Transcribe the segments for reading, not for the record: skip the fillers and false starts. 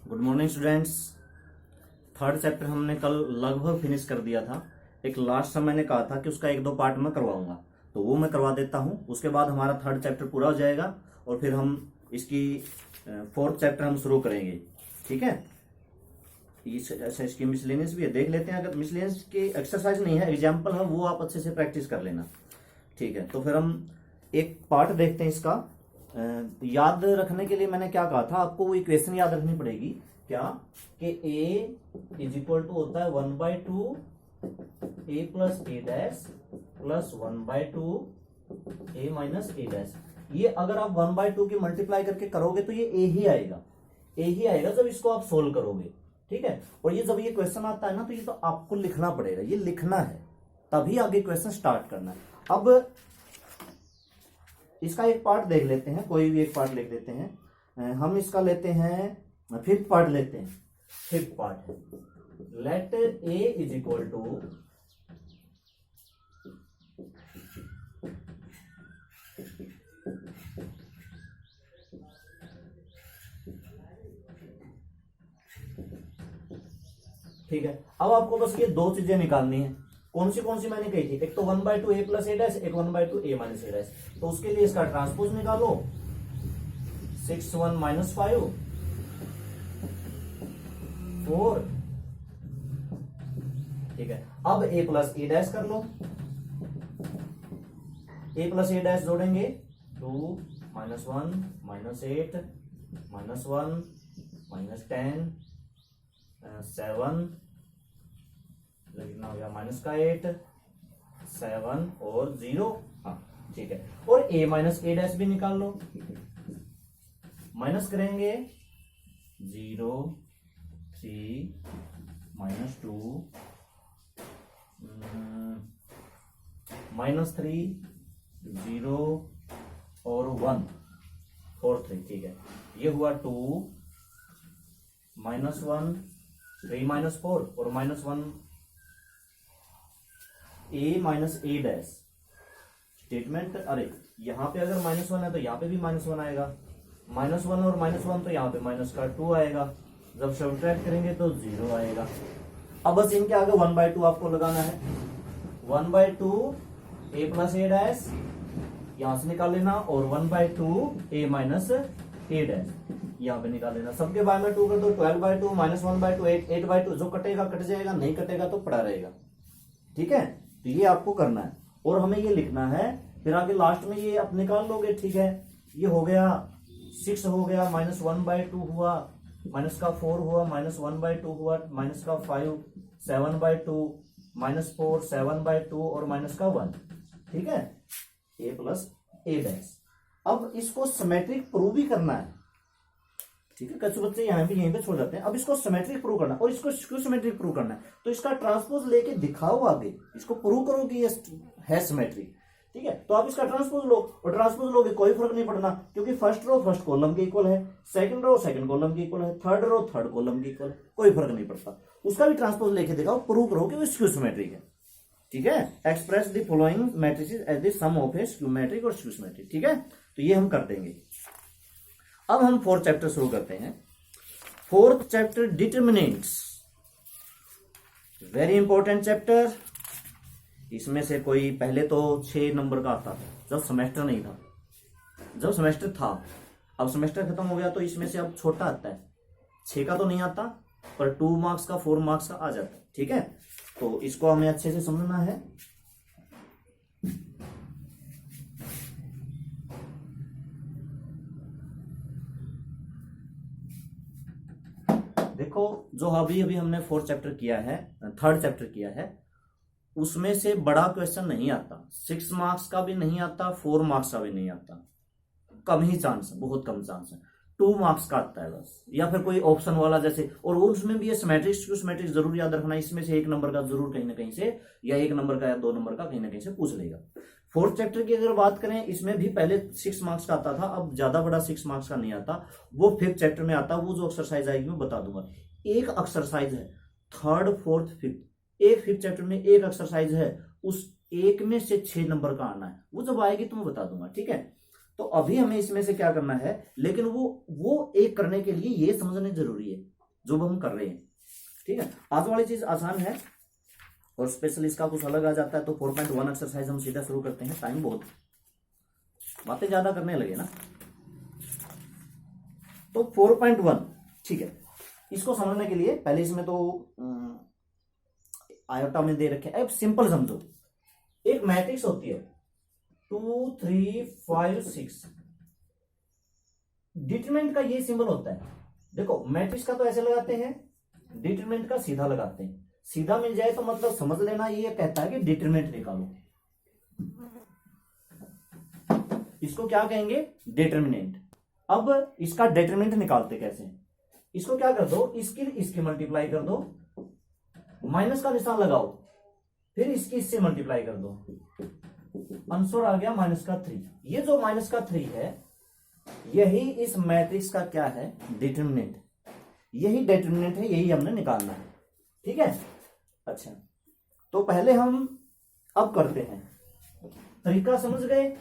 Good morning students. Third chapter हमने कल लगभग फिनिश कर दिया था। एक लास्ट समय मैंने कहा था कि उसका एक दो पार्ट में करवाऊंगा, तो वो मैं करवा देता हूं। उसके बाद हमारा थर्ड चैप्टर पूरा हो जाएगा और फिर हम इसकी फोर्थ चैप्टर हम शुरू करेंगे। ठीक है, इसकी मिसलेनियस भी है, देख लेते हैं। अगर मिसलेनियस की एक्सरसाइज नहीं है, एग्जाम्पल है, वो आप अच्छे से प्रैक्टिस कर लेना। ठीक है, तो फिर हम एक पार्ट देखते हैं इसका। याद रखने के लिए मैंने क्या कहा था आपको, वो इक्वेशन याद रखनी पड़ेगी। क्या कि a इज इक्वल टू होता है 1/2 a plus a dash plus 1/2 a minus a dash. ये अगर आप 1/2 की मल्टीप्लाई करके करोगे तो ये a ही आएगा, जब इसको आप सोल्व करोगे। ठीक है, और ये जब ये क्वेश्चन आता है ना, तो ये तो आपको लिखना पड़ेगा, ये लिखना है, तभी आगे क्वेश्चन स्टार्ट करना है। अब इसका एक पार्ट देख लेते हैं, कोई भी एक पार्ट लिख लेते हैं। हम इसका लेते हैं, फिफ्थ पार्ट लेते हैं। फिफ्थ पार्ट है, let a is equal to ठीक है। अब आपको बस ये दो चीजें निकालनी है। कौन सी मैंने कही थी, एक तो 1/2 a प्लस a डैश, एक 1/2 a माइनस a डैश। तो उसके लिए इसका ट्रांसपोज निकालो, 6 1 माइनस 5 4। ठीक है, अब a प्लस a डैश कर लो, a प्लस a डैश जोड़ेंगे 2 माइनस 1 माइनस 8 माइनस 1 माइनस 10 7 लिखना हो गया माइनस का 8 7 और 0। हाँ ठीक है, और a माइनस a डैश भी निकाल लो। माइनस करेंगे 0 3 माइनस 2 माइनस 3 0 और 1 4 3। ठीक है, ये हुआ 2 माइनस 1 3 माइनस 4 और minus 1 a minus a dash statement. अरे यहां पे अगर -1 है तो यहां पे भी -1 आएगा, -1 और -1 तो यहां पे माइनस का 2 आएगा। जब सब्ट्रैक्ट करेंगे तो 0 आएगा। अब बस इनके आगे 1/2 आपको लगाना है। 1/2 a प्लस a डैश यहां से निकाल लेना, और 1/2 a माइनस a डैश यहां पे निकाल लेना। सबके बाय में 2 कर दो, 12/2 माइनस 1/2 8/2। जो कटेगा कट जाएगा, नहीं कटेगा तो पड़ा रहेगा। ठीक है, तो ये आपको करना है और हमें ये लिखना है। फिर आगे लास्ट में ये आप निकाल लोगे। ठीक है, ये हो गया 6 हो गया, माइनस 1/2 हुआ, माइनस का 4 हुआ, माइनस 1/2 हुआ, माइनस का 5 7/2 माइनस 4 7/2 और माइनस का 1। ठीक है, a प्लस a डैश। अब इसको सिमेट्रिक प्रूव भी करना है। ठीक है, कुछ बच्चे यहाँ भी यहीं पे छोड़ जाते हैं। अब इसको सिमेट्रिक प्रूव करना है, और इसको क्यों सिमेट्रिक प्रूव करना है, तो इसका ट्रांसपोज लेके दिखाओ आगे, इसको प्रूव करो कि ये है सिमेट्रिक। ठीक है, तो आप इसका ट्रांसपोज लो, और ट्रांसपोज लोगे कोई फर्क नहीं पड़ना, क्योंकि फर्स्ट रो फर्स्ट कॉलम के इक्वल है, सेकंड रो सेकंड कॉलम के इक्वल है, थर्ड रो थर्ड कॉलम के इक्वल है, कोई फर्क नहीं पड़ता। उसका भी ट्रांसपोज लेके दिखाओ, प्रूव करो कि वो स्क्यू सिमेट्रिक है। ठीक है, express the following matrices as the sum of a skew symmetric और स्क्यू सिमेट्रिक। ठीक है, तो ये हम कर देंगे। अब हम फोर्थ चैप्टर शुरू करते हैं। Fourth chapter determinants, very important chapter. इसमें से कोई पहले तो 6 नंबर का आता था, जब सेमेस्टर नहीं था। जब सेमेस्टर था, अब सेमेस्टर खत्म हो गया तो इसमें से अब छोटा आता है, 6 का तो नहीं आता, पर 2 मार्क्स का 4 मार्क्स का आ जाता है। ठीक है, तो इसको हमें अच्छे से समझना है। देखो, जो अभी अभी हमने फोर्थ चैप्टर किया है, थर्ड चैप्टर किया है, उसमें से बड़ा क्वेश्चन नहीं आता। 6 मार्क्स का भी नहीं आता, 4 मार्क्स का भी नहीं आता, कम ही चांस है, बहुत कम चांस है। 2 मार्क्स का आता है बस, या फिर कोई ऑप्शन वाला जैसे। और उसमें भी ये सिमेट्रिक जरूर याद रखना, इसमें से 1 नंबर का जरूर कहीं ना कहीं से, या 1 नंबर का या 2 नंबर का कहीं ना कहीं से पूछ लेगा। फोर्थ चैप्टर की अगर बात करें, इसमें भी पहले 6 मार्क्स का आता था, अब ज्यादा बड़ा 6 मार्क्स का नहीं आता, वो फिफ्थ चैप्टर में आता। वो जो एक्सरसाइज आएगी मैं बता दूंगा। एक एक्सरसाइज है, थर्ड फोर्थ फिफ्थ, एक फिफ्थ चैप्टर में एक एक्सरसाइज है, उस एक में से 6 नंबर का आना है। वो जब आएगी तो मैं बता दूंगा। ठीक है, तो अभी हमें इसमें से क्या करना है, लेकिन वो एक करने के लिए ये समझना जरूरी है जो हम कर रहे हैं। ठीक है, आज वाली चीज आसान है और स्पेशली इसका कुछ अलग आ जाता है। तो 4.1 एक्सरसाइज हम सीधा शुरू करते हैं। टाइम बहुत, बातें ज्यादा करने लगे ना। तो 4.1, ठीक है, इसको समझने के लिए पहले इसमें तो आयोटा में दे रखे। अब सिंपल समझो, एक मैट्रिक्स होती है 2 3 5 6, डिटरमिनेंट का ये सिंबल होता है। देखो मैट्रिक्स का तो ऐसे लगाते हैं, डिटरमिनेंट का सीधा लगाते हैं। सीधा मिल जाए तो मतलब समझ लेना ये कहता है कि डिटरमिनेंट निकालो। इसको क्या कहेंगे? डिटरमिनेंट। अब इसका डिटरमिनेंट निकालते कैसे? इसको क्या कर दो, इसकी मल्टीप्लाई कर दो, माइनस का निशान लगाओ, फिर इससे मल्टीप्लाई कर दो, आंसर आ गया -3। ये जो -3 है यही इस मैट्रिक्स का क्या है? डिटरमिनेंट। यही डिटरमिनेंट है, यही हमने निकालना है। ठीक है, अच्छा तो पहले हम अब करते हैं, तरीका समझ गए।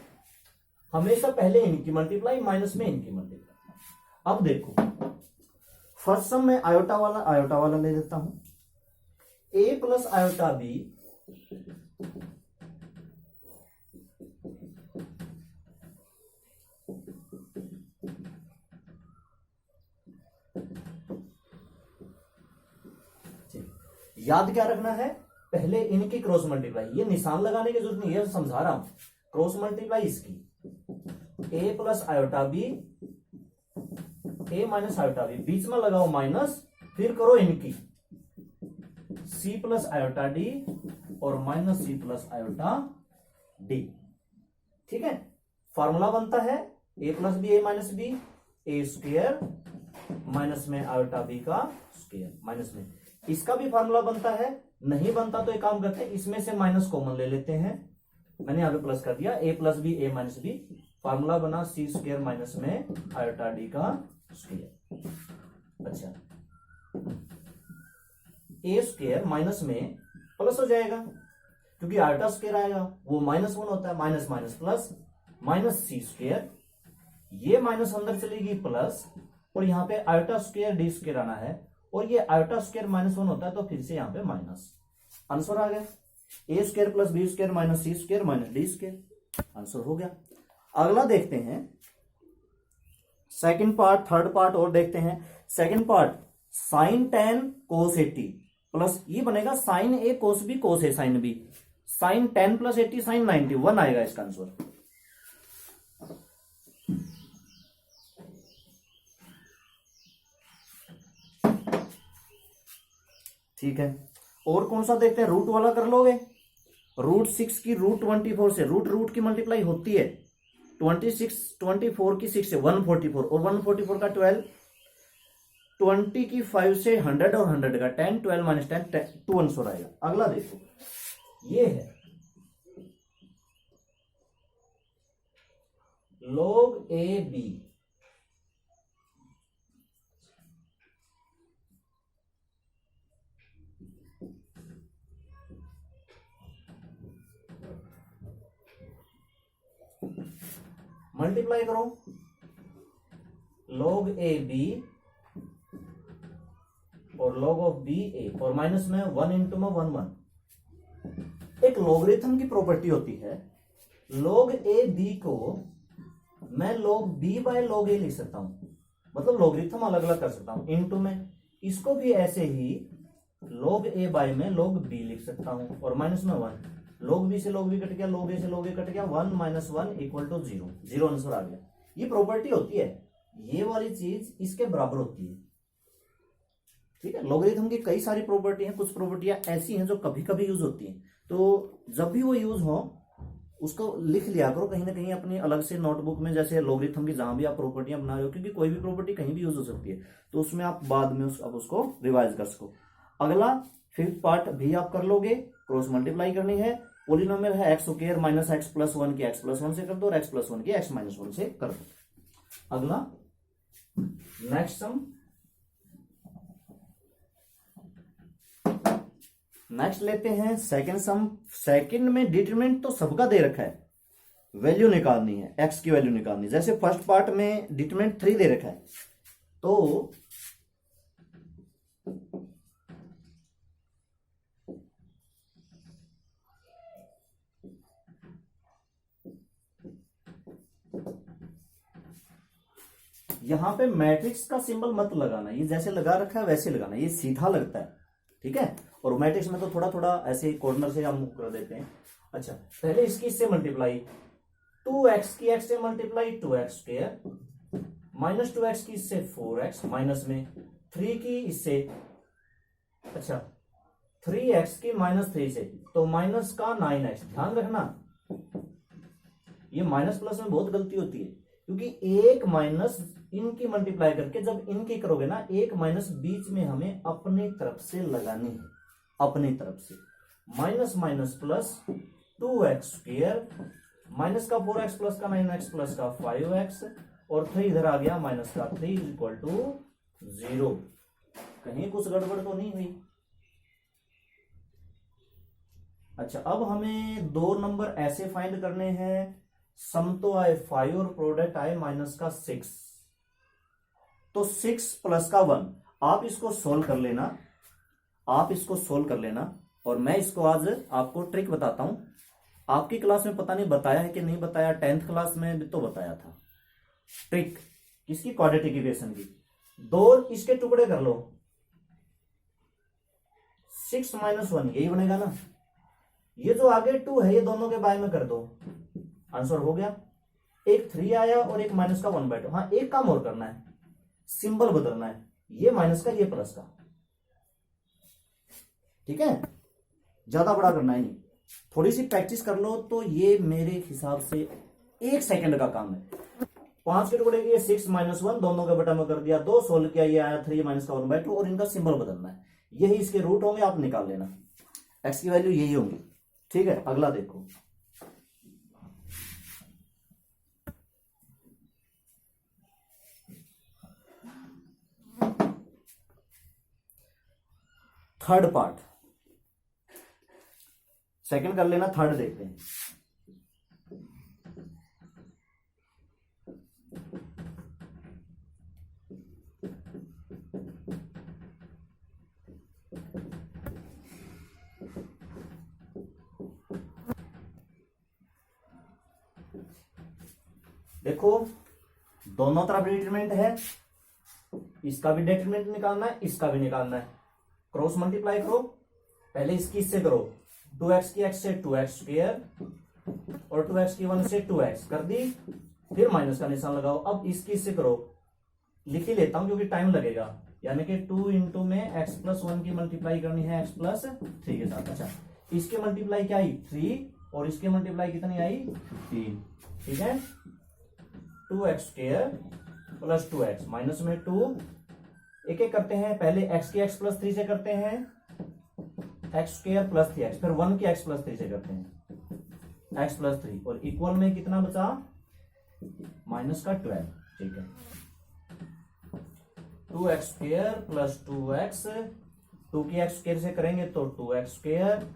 हमेशा पहले इनकी मल्टीप्लाई, माइनस में इनकी मल्टीप्लाई। अब देखो फर्स्ट सम में आयोटा वाला ले लेता हूं, a प्लस आयोटा b याद क्या रखना है? पहले इनकी क्रॉस मल्टीप्लाई, ये निशान लगाने की जरूरत नहीं है, समझा रहा हूं। क्रॉस मल्टीप्लाई इसकी a plus iota b, a minus iota b, बीच में लगाओ माइनस, फिर करो इनकी c प्लस आयोटा d और minus c plus iota d। ठीक है, फॉर्मूला बनता है a plus B, a minus B, a square minus में आयोटा b का स्क्वायर माइनस में। इसका भी फॉर्मूला बनता है, नहीं बनता तो एक काम करते हैं, इसमें से माइनस कॉमन ले लेते हैं। मैंने यहां पे प्लस कर दिया, a plus B, a minus B, formula बना c स्क्वायर माइनस में आयोटा d का स्क्वायर। अच्छा, a स्क्वायर माइनस में प्लस हो जाएगा क्योंकि आयोटा स्क्वायर आएगा, वो -1 होता है, minus minus plus, minus c square, ये माइनस अंदर चलेगी प्लस, और यहाँ पे आयोटा स्क्वायर डी स्क्वायर आना है, और ये आयोटा स्क्वायर -1 होता है तो फिर से यहाँ पे माइनस। आंसर आ गया a square plus B square minus C square minus D square. Answer हो गया। अगला देखते हैं सेकंड पार्ट, थर्ड पार्ट और देखते हैं। Second part sine 10 cos 80 plus ये बनेगा sine A cos B cos A sine B, sine 10 plus 80 sine 90, 1 आएगा इसका आंसर। ठीक है, और कौन सा देखते हैं? रूट वाला कर लोगे। √6 की √24 से रूट की मल्टीप्लाई होती है, 24 की 6 से 144, और 144 का 12, 20 की 5 से 100 और 100 का 10, 12 माइनस 10, 2 आंसर आएगा। अगला देखो, ये है log AB मल्टीप्लाई करो log AB और log ऑफ BA, और माइनस में 1 इंटू में 1 1। एक लॉगरिथम की प्रॉपर्टी होती है, log AB को मैं log B by log A लिख सकता हूं, मतलब लॉगरिथम अलग अलग कर सकता हूं। इंटू में इसको भी ऐसे ही log A बाय में log B लिख सकता हूं, और माइनस में 1, log B से log B कट गया, log A से log A कट गया, 1 माइनस 1 इक्वल टू 0, 0 आंसर आ गया। ये प्रॉपर्टी होती है, ये वाली चीज इसके बराबर होती है। ठीक है, लॉगरिथम की कई सारी प्रॉपर्टी हैं, कुछ प्रॉपर्टियां ऐसी हैं जो कभी कभी यूज होती हैं, तो जब भी वो यूज हो उसको लिख लिया करो कहीं ना कहीं अपनी अलग से नोटबुक में, जैसे लॉगरिथम की जहां भी आप प्रॉपर्टियां बना रहे हो, क्योंकि कोई भी प्रॉपर्टी कहीं भी यूज हो सकती है, तो उसमें आप बाद में उसको रिवाइज कर सको। अगला फिफ्थ पार्ट भी आप कर लोगे, क्रॉस मल्टीप्लाई करनी है। पोलिनोमियल है x square minus x plus 1 की एक्स प्लस 1 से कर दो, और एक्स प्लस 1 की एक्स माइनस 1 से कर दो। अगला नेक्स्ट सम, नेक्स्ट लेते हैं सेकंड सम। सेकंड में डिटरमिनेंट तो सबका दे रखा है, वैल्यू निकालनी है, एक्स की वैल्यू निकालनी है। जैसे फर्स्ट पार्ट में डिटरमिनेंट 3 दे रखा है, तो यहां पे मैट्रिक्स का सिंबल मत लगाना, ये जैसे लगा रखा है वैसे लगाना, ये सीधा लगता है, ठीक है। और मैट्रिक्स में तो थोड़ा थोड़ा ऐसे कॉर्नर से हम कर देते हैं। अच्छा, पहले इसकी इससे मल्टीप्लाई, 2x की x से multiply 2x square, minus 2x की इससे 4x, माइनस में 3 की इससे, अच्छा 3x की माइनस 3 से, तो माइनस का 9x। ध्यान रखना ये माइनस प्लस में बहुत गलती होती है, क्योंकि एक माइनस इनकी मल्टीप्लाई करके जब इनकी करोगे ना, एक माइनस बीच में हमें अपनी तरफ से लगानी है, अपनी तरफ से। Minus minus plus 2x square, minus का 4x प्लस का 9x प्लस का 5x, और 3 इधर आ गया, माइनस का 3 इक्वल टू 0। कहीं कुछ गड़बड़ तो नहीं हुई। अच्छा, अब हमें दो नंबर ऐसे फाइंड करने हैं, सम तो आए 5 और प्रोडक्ट आए माइनस का 6, तो 6 प्लस का 1। आप इसको सोल्व कर लेना, आप इसको सोल्व कर लेना, और मैं इसको आज आपको ट्रिक बताता हूं। आपकी क्लास में पता नहीं बताया है कि नहीं बताया, 10th क्लास में भी तो बताया था। ट्रिक किसकी? क्वाड्रेटिक इक्वेशन की। दो इसके टुकड़े कर लो, 6 माइनस 1 यही बनेगा ना। ये जो आगे 2 है ये दोनों के बाय में कर दो, आंसर हो गया। एक 3 आया और एक माइनस का 1/2। हाँ, एक काम और करना है, सिंबल बदलना है, ये माइनस का ये प्लस का, ठीक है। ज्यादा बड़ा करना है नहीं, थोड़ी सी प्रैक्टिस कर लो तो ये मेरे हिसाब से 1 सेकंड का काम है। 5 के टुकड़े किए, 6 माइनस 1 दोनों के बटा में कर दिया, 2 सोल्व किया, ये आया 3 माइनस का 1/2, और इनका सिंबल बदलना है। यही इसके रूट होंगे, आप निकाल लेना, एक्स की वैल्यू यही होंगी, ठीक है। अगला देखो, थर्ड पार्ट, सेकंड कर लेना, थर्ड देखते हैं। देखो, दोनों तरफ डिटरमिनेंट है, इसका भी डिटरमिनेंट निकालना है, इसका भी निकालना है। क्रॉस मल्टीप्लाई करो, पहले इसकी इससे करो, 2x की x से 2x स्क्वायर, और 2x की 1 से 2x कर दी, फिर माइनस का निशान लगाओ। अब इसकी इससे करो, लिख ही लेता हूं क्योंकि टाइम लगेगा, यानी कि 2 इंटू में x प्लस 1 की मल्टीप्लाई करनी है x प्लस 3 के साथ। अच्छा, इसकी मल्टीप्लाई क्या आई? 3, और इसकी मल्टीप्लाई कितनी आई? 3, ठीक है। 2x square plus 2x, minus में 2, एक एक करते हैं, पहले x की x प्लस 3 से करते हैं, x स्क्वायर प्लस 3x, फिर 1 की x प्लस 3 से करते हैं, x प्लस 3, और इक्वल में कितना बचा? माइनस का 12, ठीक है। 2x स्क्वायर प्लस 2x, 2 की x स्क्वायर से करेंगे तो 2x स्क्वायर,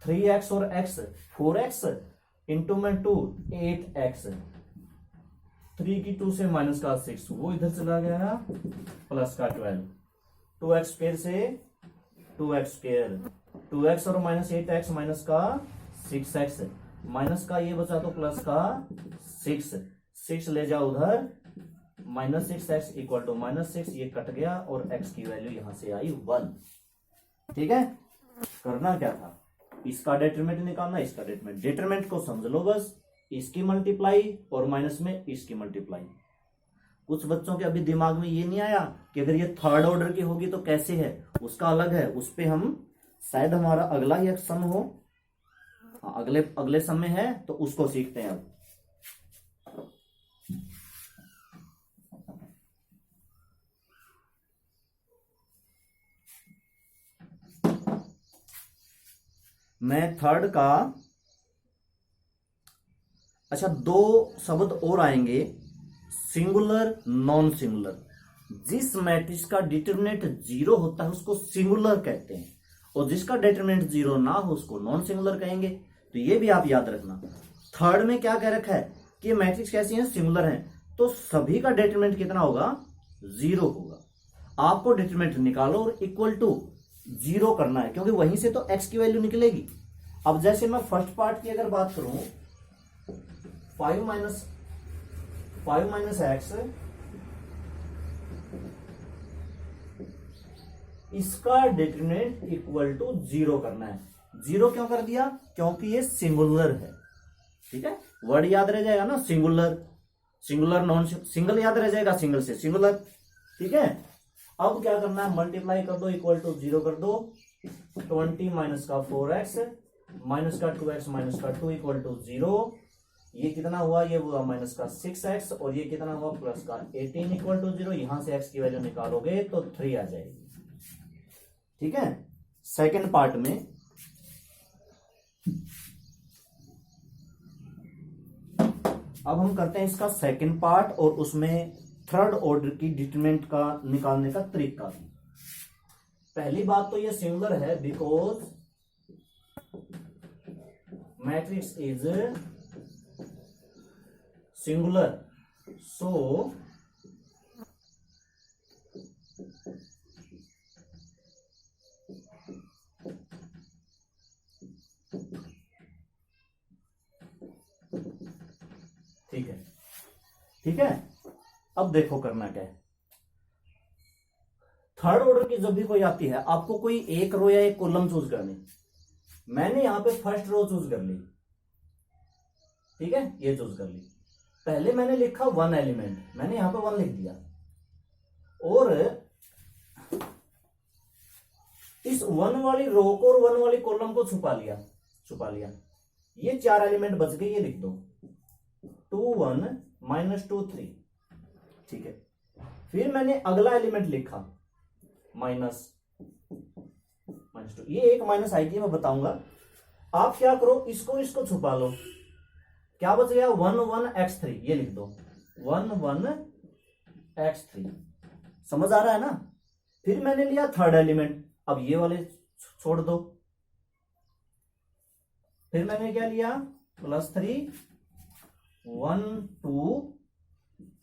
3x और x 4x, इंटू में 2 8x, 3 की 2 से माइनस का 6, वो इधर चला गया, प्लस का 12, 2x स्क्वायर से 2x स्क्वायर, 2x और माइनस 8x, माइनस का 6x, माइनस का ये बचा तो प्लस का 6 ले जाओ उधर, minus 6x equal to minus 6, ये कट गया, और x की वैल्यू यहां से आई 1, ठीक है। करना क्या था? इसका डिटरमिनेंट निकालना, इसका डिटरमिनेंट। डिटरमिनेंट को समझ लो बस, इसकी मल्टीप्लाई और माइनस में इसकी मल्टीप्लाई। कुछ बच्चों के अभी दिमाग में ये नहीं आया कि अगर ये थर्ड ऑर्डर की होगी तो कैसे है, उसका अलग है, उस पे हम शायद हमारा अगला ही सम हो, अगले सम में है तो उसको सीखते हैं अब। मैं थर्ड का, अच्छा 2 शब्द और आएंगे, सिंगुलर नॉन सिंगुलर। जिस मैट्रिक्स का डिटरमिनेंट 0 होता है उसको सिंगुलर कहते हैं, और जिसका डिटरमिनेंट 0 ना हो उसको नॉन सिंगुलर कहेंगे। तो ये भी आप याद रखना। थर्ड में क्या कह रखा है कि मैट्रिक्स कैसी है? सिंगुलर है, तो सभी का डिटरमिनेंट कितना होगा? 0 होगा। आपको डिटरमिनेंट निकालो और इक्वल टू 0 करना है, क्योंकि वहीं से तो x की वैल्यू निकलेगी। अब जैसे मैं फर्स्ट पार्ट की अगर बात करूं, 5 माइनस x इसका डिटरमिनेंट इक्वल टू 0 करना है। 0 क्यों कर दिया? क्योंकि ये सिंगुलर है। ठीक है, वर्ड याद रह जाएगा ना, सिंगुलर, सिंगुलर नॉन सिंगल याद रह जाएगा, सिंगल से सिंगुलर। ठीक है, अब क्या करना है, मल्टीप्लाई कर दो, इक्वल टू 0 कर दो। 20 माइनस का 4x माइनस का 2x माइनस का 2 इक्वल टू 0। ये कितना हुआ, ये हुआ माइनस का 6x, और ये कितना हुआ प्लस का 18 इक्वल टू 0। यहां से x की वैल्यू निकालोगे तो 3 आ जाएगी। ठीक है, सेकेंड पार्ट में अब हम करते हैं इसका सेकेंड पार्ट, और उसमें थर्ड ऑर्डर की डिटरमिनेंट का निकालने का तरीका भी। पहली बात तो ये सिंगुलर है बिकॉज मैट्रिक्स इज सिंगुलर, सो ठीक है। ठीक है, अब देखो करना क्या है। थर्ड ऑर्डर की जब भी कोई आती है, आपको कोई एक रो या एक कॉलम चूज करनी। मैंने यहां पे फर्स्ट रो चूज कर ली। ठीक है, ये चूज कर ली। पहले मैंने लिखा 1 एलिमेंट, मैंने यहां पे 1 लिख दिया, और इस 1 वाली रो को और 1 वाली कॉलम को छुपा लिया। ये 4 एलिमेंट बच गए, ये लिख दो 2 1 माइनस 2 3। ठीक है, फिर मैंने अगला एलिमेंट लिखा माइनस 2। ये एक माइनस आएगी, मैं बताऊंगा। आप क्या करो, इसको छुपा लो। क्या बच गया, 1 1 x3, ये लिख दो 1 1 x3। समझ आ रहा है ना। फिर मैंने लिया थर्ड एलिमेंट, अब ये वाले छोड़ दो। फिर मैंने क्या लिया, +3 1 2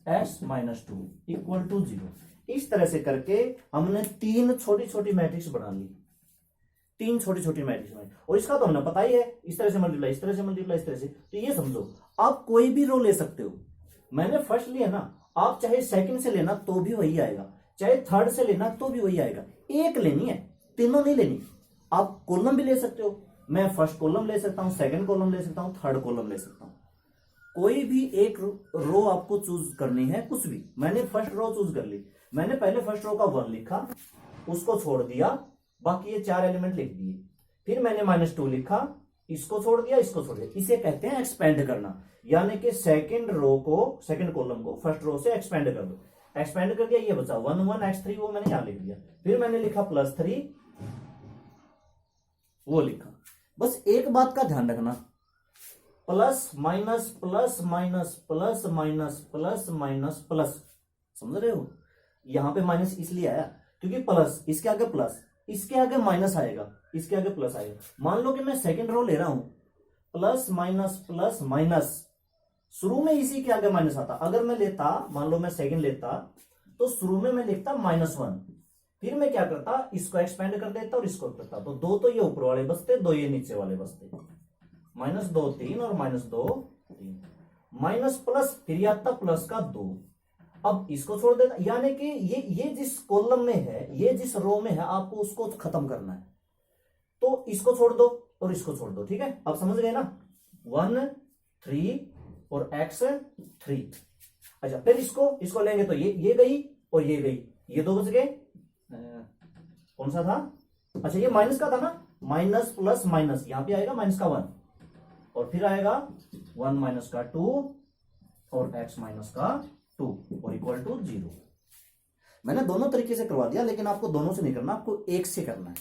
x माइनस 2 इक्वल टू 0। इस तरह से करके हमने 3 छोटी छोटी मैट्रिक्स बना ली, 3 छोटी छोटी मैट्रिक्स में। और इसका तो हमने पता ही है, इस तरह से मल्टीप्लाई, इस तरह से मल्टीप्लाई, इस तरह से। तो ये समझो, आप कोई भी रो ले सकते हो। मैंने फर्स्ट लिया ना, आप चाहे सेकंड से लेना तो भी वही आएगा, चाहे थर्ड से लेना तो भी वही आएगा। एक लेनी है, तीनों नहीं लेनी। आप कॉलम भी ले सकते हो, मैं फर्स्ट कॉलम ले सकता हूं, सेकंड कॉलम ले सकता हूं, थर्ड कॉलम ले सकता हूं। कोई भी एक रो आपको चूज करनी है, कुछ भी। मैंने फर्स्ट रो चूज कर ली, मैंने पहले फर्स्ट रो का 1 लिखा, उसको छोड़ दिया, बाकी ये 4 एलिमेंट लिख दिए। फिर मैंने -2 लिखा, इसको छोड़ दिया, इसको छोड़ दिया। इसे कहते हैं एक्सपेंड करना, यानी कि सेकंड रो को, सेकंड कॉलम को फर्स्ट रो से एक्सपेंड कर दो। एक्सपेंड कर दिया, ये बचा 1 1 x3, वो मैंने यहां लिख दिया। फिर मैंने लिखा +3, वो लिखा। बस एक बात का ध्यान रखना, plus minus plus minus plus minus plus minus plus, समझ रहे हो। यहां पे माइनस इसलिए आया क्योंकि प्लस, इसके आगे प्लस, इसके आगे माइनस आएगा, इसके आगे प्लस आएगा। मान लो कि मैं सेकंड रो ले रहा हूं, प्लस माइनस, शुरू में इसी के आगे माइनस आता। अगर मैं लेता, मान लो मैं सेकंड लेता, तो शुरू में मैं लिखता -1, फिर मैं क्या करता, इसको एक्सपेंड कर देता और इसको करता। तो 2 तो ये ऊपर वाले बचते, 2 ये नीचे वाले बचते। -2 3 और -2 3, माइनस प्लस, फिर आता प्लस का 2। अब इसको छोड़ देना, यानी कि ये जिस कॉलम में है, ये जिस रो में है, आपको उसको खत्म करना है। तो इसको छोड़ दो और इसको छोड़ दो। ठीक है, अब समझ गए ना, 1 3 और x3। अच्छा, फिर इसको लेंगे तो ये गई और ये गई, ये 2 बच गए। कौन सा था, अच्छा ये माइनस का था ना, माइनस प्लस माइनस, यहां पे आएगा माइनस का 1, और फिर आएगा 1 माइनस का 2 और x माइनस का 2 और इक्वल टू 0। मैंने दोनों तरीके से करवा दिया, लेकिन आपको दोनों से नहीं करना, आपको एक से करना है।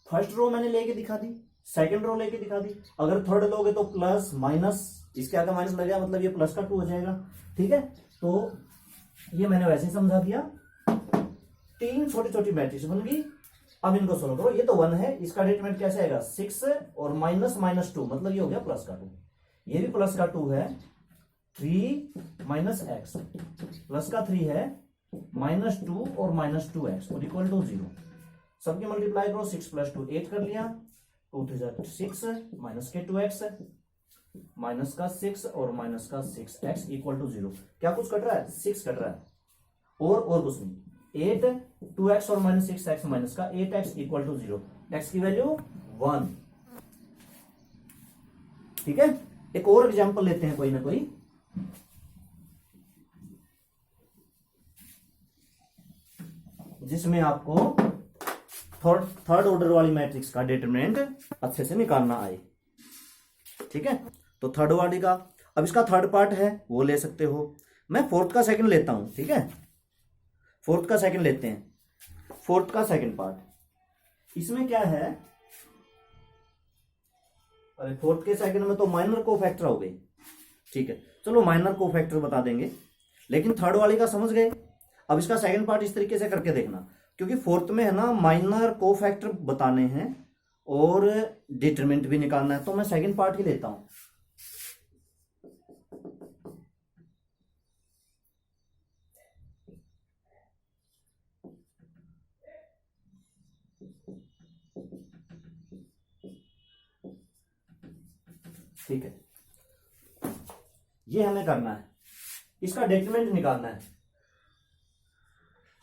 फर्स्ट रो मैंने लेके दिखा दी, सेकंड रो लेके दिखा दी। अगर थर्ड लोगे तो प्लस माइनस, इसके आगे माइनस लगेगा, मतलब ये प्लस का 2 हो जाएगा। ठीक है, तो ये मैंने वैसे ही समझा दिया। 3 छोटी छोटी मैट्रिक्स बन गई। अब इनको सोल्व करो। ये तो 1 है, इसका डिटरमिनेंट कैसे आएगा, 6 और -2, मतलब ये हो गया प्लस का 2। ये भी प्लस का 2 है, 3 माइनस एक्स, प्लस का 3 है, -2 और -2x और इक्वल टू 0। सबकी मल्टीप्लाई करो, 6 + 2 8 कर लिया, 2 3 6 माइनस के 2x, माइनस का 6 और माइनस का 6x इक्वल टू 0। क्या कुछ कट रहा है, 6 कट रहा है, और कुछ नहीं। 8 2x और माइनस 6x माइनस का 8x इक्वल टू 0, x की वैल्यू 1। ठीक है, एक और एग्जांपल लेते हैं कोई ना कोई। जिसमें आपको थर्ड ऑर्डर वाली मैट्रिक्स का डिटरमिनेंट अच्छे से निकालना आए। ठीक है, तो थर्ड वाली का अब इसका थर्ड पार्ट है वो ले सकते हो। मैं फोर्थ का सेकंड लेता हूं। ठीक है, फोर्थ का सेकंड लेते हैं। फोर्थ का सेकंड पार्ट इसमें क्या है, अरे फोर्थ के सेकंड में तो माइनर कोफैक्टर हो गए। ठीक है, चलो माइनर कोफैक्टर बता देंगे, लेकिन थर्ड वाली का समझ गए। अब इसका सेकंड पार्ट इस तरीके से करके देखना, क्योंकि फोर्थ में है ना माइनर कोफैक्टर बताने हैं और डिटरमिनेंट भी निकालना है, तो मैं सेकंड पार्ट ही लेता हूं। ठीक है, ये हमें करना है, इसका डिटरमिनेंट निकालना है।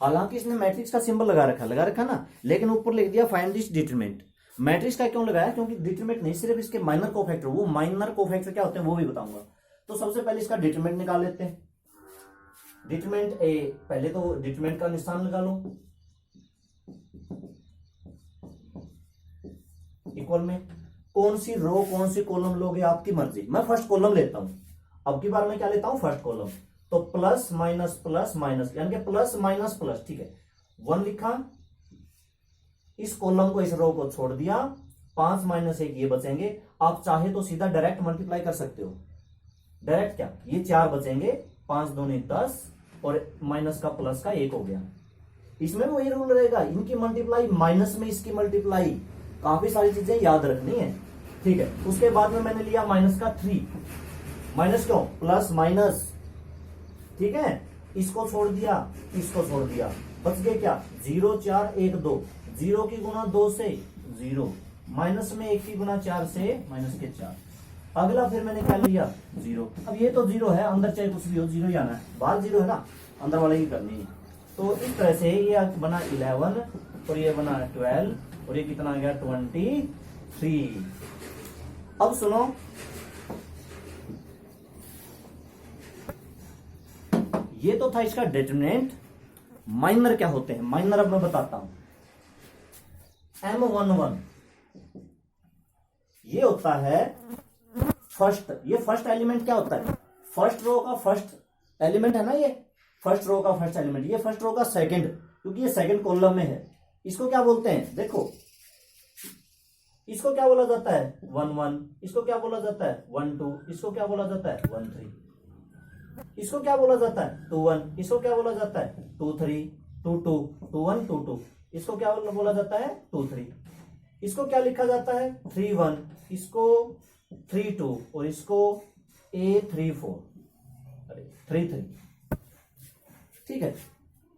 हालांकि इसने मैट्रिक्स का सिंबल लगा रखा ना, लेकिन ऊपर लिख दिया फाइंड दिस डिटरमिनेंट। मैट्रिक्स का क्यों लगाया, क्योंकि डिटरमिनेंट नहीं, सिर्फ इसके माइनर कोफैक्टर, वो माइनर कोफैक्टर क्या होते हैं वो भी बताऊंगा। तो सबसे पहले इसका डिटरमिनेंट निकाल लेते हैं। डिटरमिनेंट ए, पहले तो डिटरमिनेंट का निशान लगा लो, इक्वल में कौन सी रो कौन सी कॉलम लोगे आपकी मर्जी। मैं फर्स्ट कॉलम लेता हूं, अब की बार मैं क्या लेता हूं, फर्स्ट कॉलम। तो प्लस माइनस यानी कि प्लस माइनस प्लस। ठीक है, 1 लिखा, इस कॉलम को इस रो को छोड़ दिया, 5 माइनस 1 ये बचेंगे। आप चाहे तो सीधा डायरेक्ट मल्टीप्लाई कर सकते हो। डायरेक्ट क्या, ये 4 बचेंगे, 5 दूनी 10 और माइनस का प्लस का 1 हो गया। इसमें वही रूल रहेगा, इनकी मल्टीप्लाई माइनस में इसकी मल्टीप्लाई, काफी सारी चीजें याद रखनी है। ठीक है, उसके बाद में मैंने लिया माइनस का 3, माइनस क्यों, प्लस माइनस। ठीक है, इसको छोड़ दिया, इसको छोड़ दिया, बच गए क्या, 0 4 1 2, 0 की गुना 2 से 0, माइनस में 1 की गुना 4 से माइनस के 4। अगला फिर मैंने क्या लिया, 0। अब ये तो 0 है, अंदर चाहे कुछ भी हो 0 ही आना है, बाहर 0 है ना, अंदर वाले ही करनी है। तो इस तरह से ये बना 11 और ये बना 12 और ये कितना आ गया 23। अब सुनो, ये तो था इसका डिटरमिनेंट। माइनर क्या होते हैं, माइनर अब मैं बताता हूं। M11 ये होता है फर्स्ट, ये फर्स्ट एलिमेंट क्या होता है, फर्स्ट रो का फर्स्ट एलिमेंट है ना, ये फर्स्ट रो का फर्स्ट एलिमेंट, ये फर्स्ट रो का सेकंड, क्योंकि ये सेकंड कॉलम में है। इसको क्या बोलते हैं, देखो इसको क्या बोला जाता है 1 1, इसको क्या बोला जाता है 1 2, इसको क्या बोला जाता है 1 3, इसको क्या बोला जाता है 2 1, इसको क्या बोला जाता है 2 3 2 2 2 1 2 2, इसको क्या बोला जाता है 2 3, इसको क्या लिखा जाता है 3 1, इसको 3 2 और इसको A 3 4, अरे 3 3। ठीक है,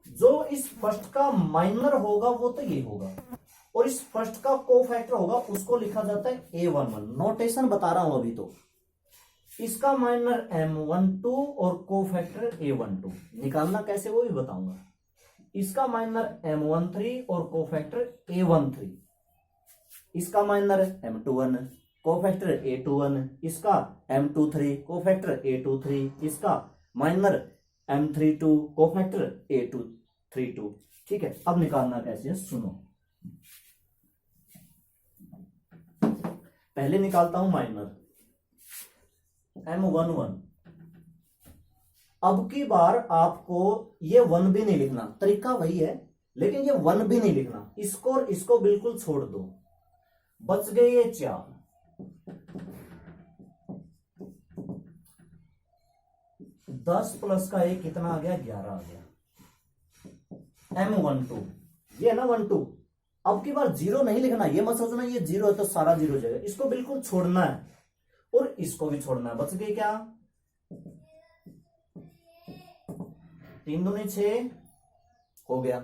जो इस फर्स्ट का माइनर होगा वो तो ये होगा, और इस फर्स्ट का कोफैक्टर होगा उसको लिखा जाता है A11। नोटेशन बता रहा हूं अभी तो। इसका माइनर M12 और कोफैक्टर A12, निकालना कैसे वो भी बताऊंगा। इसका माइनर M13 और कोफैक्टर A13, इसका माइनर M21 कोफैक्टर A21, इसका M23 कोफैक्टर A23, इसका माइनर M32 कोफैक्टर A232। ठीक है, अब निकालना कैसे है सुनो। पहले निकालता हूं माइनर M11। अब की बार आपको ये 1 भी नहीं लिखना, तरीका वही है, लेकिन ये 1 भी नहीं लिखना, इसको और इसको बिल्कुल छोड़ दो, बच गए ये 4। दस प्लस का एक कितना आ गया 11 आ गया। M12 ये है ना 1 2। अब की बार 0 नहीं लिखना, ये मत सोचना ये 0 है तो सारा 0 हो जाएगा, इसको बिल्कुल छोड़ना है और इसको भी छोड़ना है। बच गए क्या 3 दूनी 6 हो गया।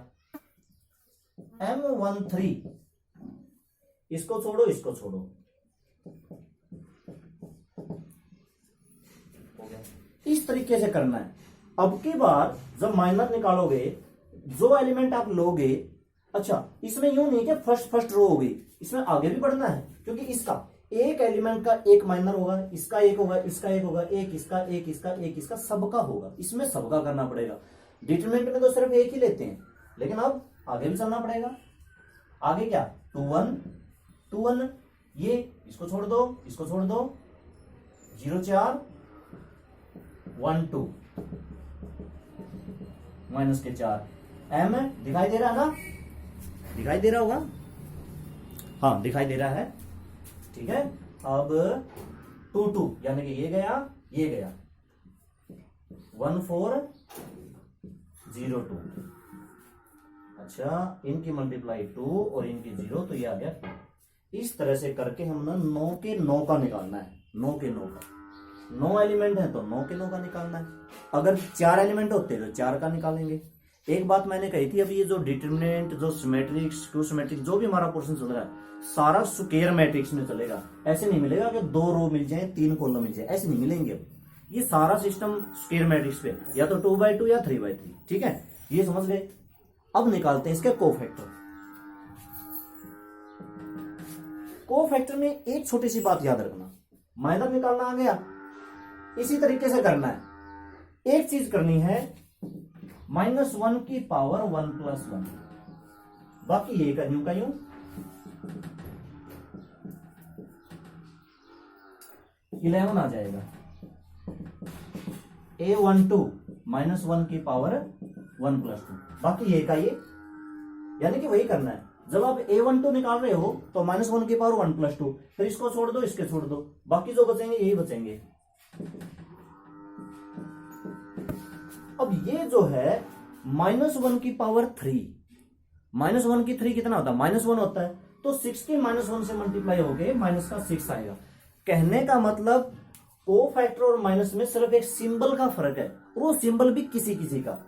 M13 इसको छोड़ो इसको छोड़ो, हो गया। इस तरीके से करना है। अब की बार जब माइनर निकालोगे जो एलिमेंट आप लोगे, अच्छा इसमें यूं नहीं कि फर्स्ट रो होगी, इसमें आगे भी बढ़ना है, क्योंकि इसका एक एलिमेंट का एक माइनर होगा, इसका एक होगा, इसका एक होगा, एक इसका, एक इसका, एक इसका, सबका होगा, इसमें सबका करना पड़ेगा। डिटरमिनेंट में तो सिर्फ एक ही लेते हैं, लेकिन अब आगे भी चलना पड़ेगा। आगे क्या, 2 1 2 1, ये इसको छोड़ दो, इसको छोड़ दो, 0 4 1 2 माइनस के 4, एम दिखाई दे रहा है ना, दिखाई दे रहा होगा, हाँ दिखाई दे रहा है, ठीक है। अब 2 2 यानी कि ये गया, ये गया, 1 4 0 2, अच्छा इनकी मल्टीप्लाई 2 और इनकी 0, तो ये आ गया 2। इस तरह से करके हमने 9 के 9 का निकालना है, 9 के 9 का, 9 एलिमेंट है तो 9 के 9 का निकालना है। अगर 4 एलिमेंट होते तो 4 का निकालेंगे। एक बात मैंने कही थी, अभी ये जो डिटरमिनेंट, जो सिमेट्रिक, स्क्यू सिमेट्रिक, जो भी हमारा पोर्शन चल रहा है सारा स्क्वायर मैट्रिक्स में चलेगा। ऐसे नहीं मिलेगा कि 2 रो मिल जाए, 3 कॉलम मिल जाए, ऐसे नहीं मिलेंगे। ये सारा सिस्टम स्क्वायर मैट्रिक्स पे, या तो 2/2 या 3/3, ठीक है, ये समझ गए। अब निकालते हैं इसके कोफैक्टर। कोफैक्टर में एक छोटी सी बात याद रखना, माइनर निकालना आ गया, इसी तरीके से करना है। एक चीज करनी है, -1 की पावर 1 + 1, बाकी ये का यूं 11 आ जाएगा। A12 -1 की पावर 1 + 2, बाकी ये का ये, यानी कि वही करना है। जब आप A12 निकाल रहे हो तो -1 की पावर 1 + 2, फिर इसको छोड़ दो, इसके छोड़ दो, बाकी जो बचेंगे यही बचेंगे। अब ये जो है -1 की पावर 3, -1 की 3 कितना होता है, -1 होता है, तो 6 की -1 से मल्टीप्लाई होके -6 आएगा। कहने का मतलब कोफैक्टर और माइनस में सिर्फ एक सिंबल का फर्क है, और वो सिंबल भी किसी किसी का।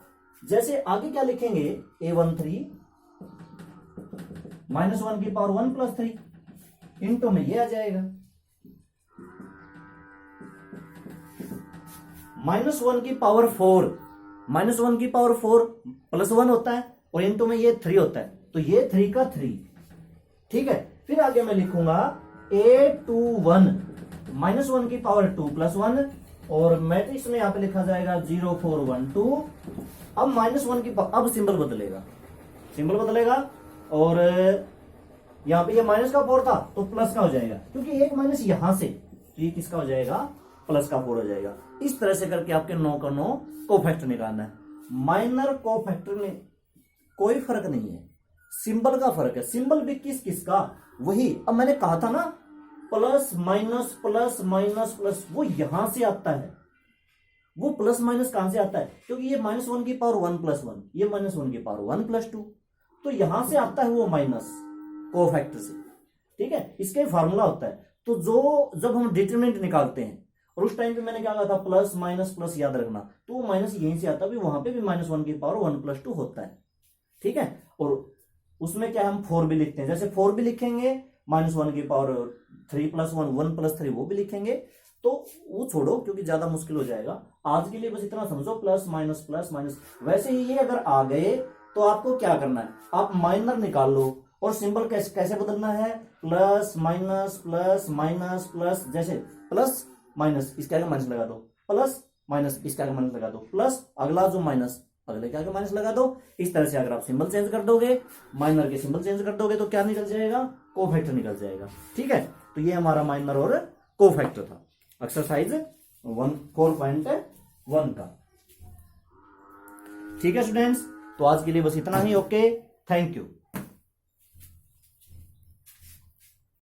जैसे आगे क्या लिखेंगे, A13 -1 की पावर 1 + 3, इंटू में ये आ जाएगा, -1 की पावर 4, -1 की पावर 4 + 1 होता है, और इंटू में ये 3 होता है, तो ये 3 का 3, ठीक है। फिर आगे मैं लिखूंगा A21 -1 की पावर 2 + 1, और मैट्रिक्स में यहां पे लिखा जाएगा 0 4 1 2। अब -1 की, अब सिंबल बदलेगा, और यहां पे ये माइनस का 4 था तो प्लस का हो जाएगा, क्योंकि एक माइनस यहां से, तो ये किसका हो जाएगा, +4 हो जाएगा। इस तरह से करके आपके 9 का 9 कोफैक्टर निकालना है। माइनर कोफैक्टर में कोई फर्क नहीं है, सिंबल का फर्क है। सिंबल भी किसका, वही अब मैंने कहा था ना, plus minus plus minus plus, वो यहां से आता है। वो प्लस माइनस कहां से आता है, क्योंकि ये -1 की पावर 1 + 1, ये -1 की पावर 1 + 2, तो यहां से आता है वो माइनस कोफैक्टर से, ठीक है। इसका फार्मूला होता है। तो जो जब हम डिटरमिनेंट निकालते हैं, और उस टाइम पे मैंने क्या कहा था, प्लस माइनस प्लस याद रखना, तो वो माइनस यहीं से आता है, वहां पे भी -1 की पावर 1 + 2 होता है, ठीक है। और उसमें क्या हम 4 भी लिखते हैं, जैसे 4 भी लिखेंगे, -1 की पावर 3 + 1 1 + 3 वो भी लिखेंगे, तो वो छोड़ो क्योंकि ज्यादा मुश्किल हो जाएगा। आज के लिए बस इतना समझो, प्लस माइनस। वैसे ही ये अगर आ गए तो आपको क्या करना है, आप माइनर निकाल लो, और सिंबल कैसे बदलना है, plus minus plus minus plus, जैसे प्लस माइनस इसके आगे माइनस लगा दो, प्लस माइनस इसके आगे माइनस लगा दो, प्लस अगला जो माइनस अगले के आगे माइनस लगा दो। इस तरह से अगर आप सिंबल चेंज कर दोगे, माइनर के सिंबल चेंज कर दोगे, तो क्या निकल जाएगा, कोफैक्टर निकल जाएगा, ठीक है। तो ये हमारा माइनर और कोफैक्टर था, एक्सरसाइज 4.1 का, ठीक है स्टूडेंट्स। तो आज के लिए बस इतना ही, ओके, थैंक यू।